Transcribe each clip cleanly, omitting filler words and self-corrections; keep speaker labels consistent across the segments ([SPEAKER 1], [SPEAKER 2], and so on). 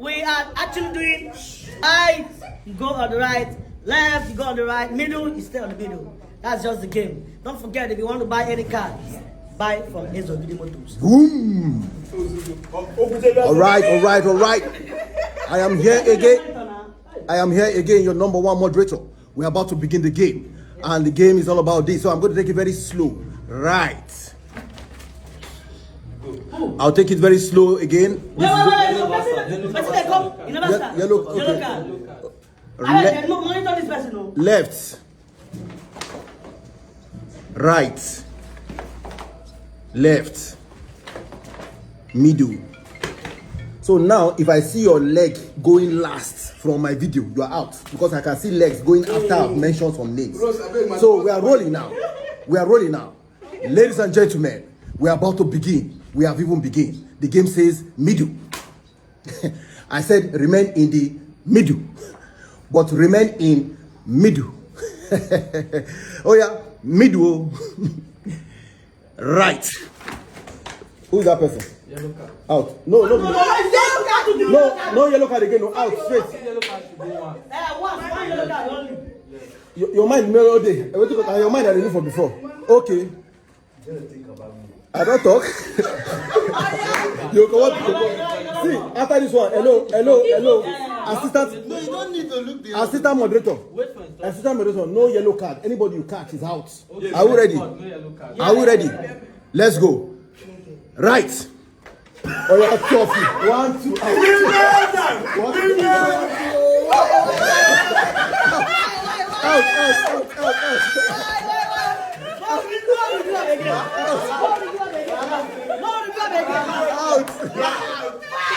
[SPEAKER 1] we are actually doing right, you go on the right, left, you go on the right, middle, you stay on the middle. That's just the game. Don't forget, if you want to buy any card, buy from Enzo Video Motors.
[SPEAKER 2] Boom! Alright. I am here again, your number one moderator. We're about to begin the game. And the game is all about this. So I'm going to take it very slow. Right. I'll take it very slow again.
[SPEAKER 1] Wait. Yellow card. Monitor this person.
[SPEAKER 2] Left. Right. Left. Middle. So now, if I see your leg going last from my video, you are out. Because I can see legs going after I've mentioned some names. So we are rolling now. Ladies and gentlemen, we are about to begin. We have even begun. The game says middle. I said remain in the middle. But remain in middle. Oh yeah, middle. Right. Who is that person?
[SPEAKER 3] Yellow card.
[SPEAKER 2] Out. No yellow card again. No, out straight.
[SPEAKER 3] Yellow card should be one.
[SPEAKER 1] One yellow card only.
[SPEAKER 2] Your mind all day. Your mind I didn't for before. Okay. I don't talk. You go what? See, after this one, hello. Assistant.
[SPEAKER 4] No, you don't need to look the
[SPEAKER 2] Assistant moderator.
[SPEAKER 3] Wait for it.
[SPEAKER 2] Assistant moderator. No yellow card. Anybody you catch is out.
[SPEAKER 3] Okay.
[SPEAKER 2] Are we ready?
[SPEAKER 3] No yellow card.
[SPEAKER 2] Are we ready? Let's go. Right. Oh yeah, trophy. 1, 2, out. Out.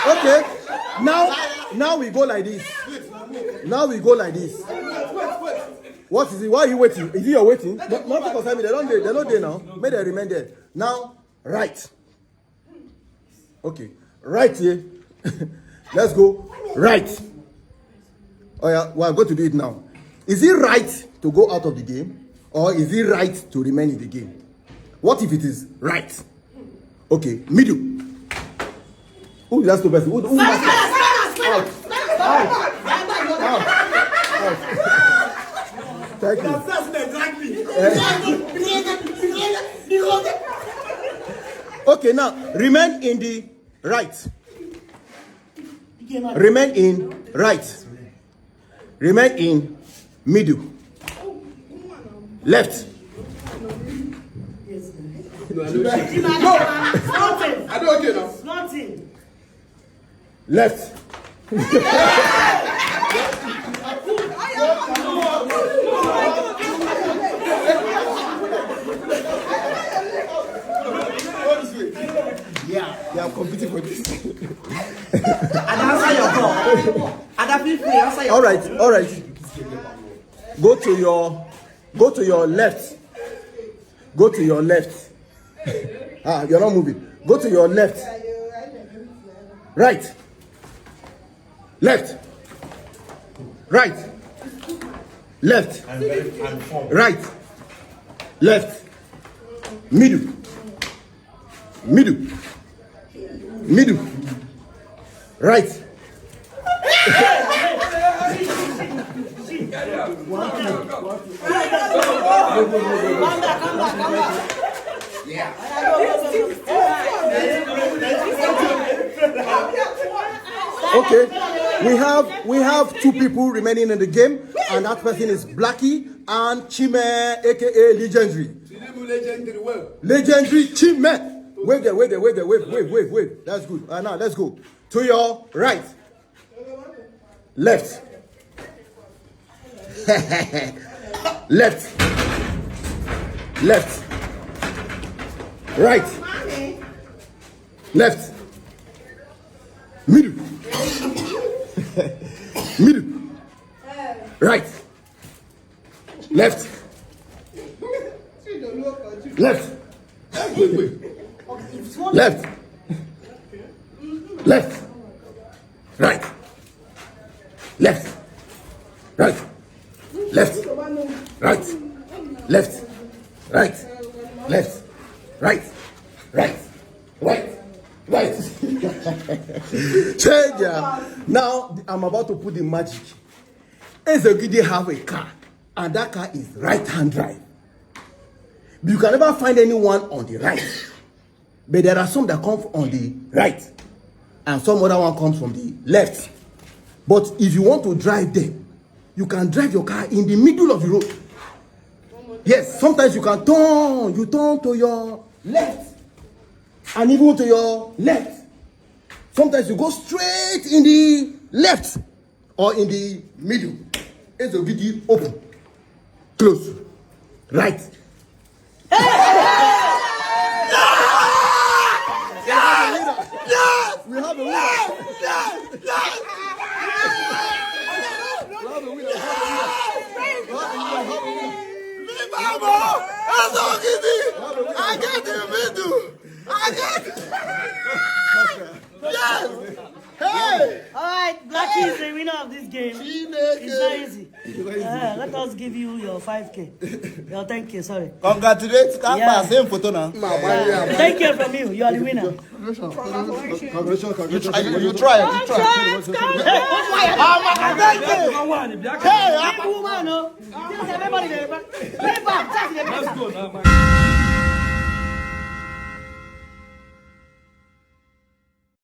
[SPEAKER 2] Okay. Now we go like this. What is it? Why are you waiting? Is it you're waiting? Not because I mean they're not there now. May they remain there. Now, right. Okay. Right here. Let's go. Right. Oh yeah, we are going to do it now. Is it right to go out of the game? Or is it right to remain in the game? What if it is right? Okay, middle. Who is that two person? Who out. Thank you. Okay, now remain in the right. Remain in right. Remain in middle. Left.
[SPEAKER 4] I don't get now.
[SPEAKER 1] Nothing.
[SPEAKER 2] Left. Yeah, they are competing for this.
[SPEAKER 1] Answer your call. Answer your
[SPEAKER 2] All right. Go to your left. Go to your left. You're not moving. Go to your left. Right. Left. Right. Left. Right. Left. Middle. Right. Yeah. Okay, we have two people remaining in the game, and that person is Blackie and Chime, aka Legendary. Legendary Chime. Wait there. That's good. Now let's go to your right, left, left, right, left, middle, right, left, left, right, left, right. Change. Now I'm about to put the magic. Ezogidi have a car, and that car is right-hand drive. You can never find anyone on the right, but there are some that come on the right, and some other one comes from the left. But if you want to drive them, you can drive your car in the middle of the road. Yes, sometimes you can turn. You turn to your left, and even to your left. Sometimes you go straight in the left or in the middle. Ezogidi open, close, right. We have a winner. I got the middle. I got it. Yes. Hey.
[SPEAKER 1] All right, Blackie is the winner of this game. It's not easy. Let us give you your 5K. Your 10K, sorry.
[SPEAKER 3] Congratulations. That's same photo now.
[SPEAKER 1] 10K from you. You are the winner.
[SPEAKER 2] Congratulations.
[SPEAKER 3] You try.
[SPEAKER 1] Hey, I'm a woman, no? Everybody there. Let's go now, man.